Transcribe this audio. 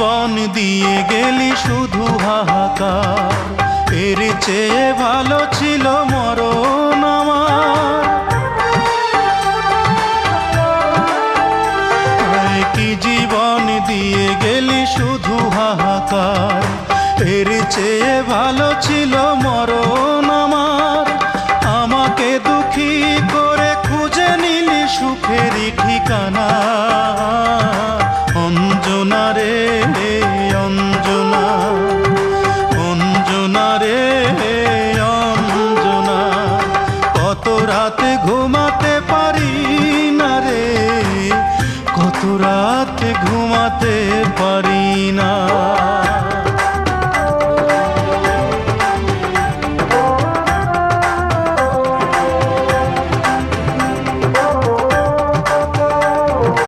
জীবন দিয়ে গেলি শুধু হাহাকার, এর চেয়ে ভালো ছিল মরণ আমার। কি জীবন দিয়ে গেলি শুধু হাহাকার, এর চেয়ে ভালো ছিল মরণ আমার। আমাকে দুঃখী করে খুঁজে নিলি সুখেরই ঠিকানা। অঞ্জনা রে অঞ্জনা, অঞ্জনা রে অঞ্জনা, কত রাতে ঘুমাতে পারি না রে, কত রাতে ঘুমাতে পারি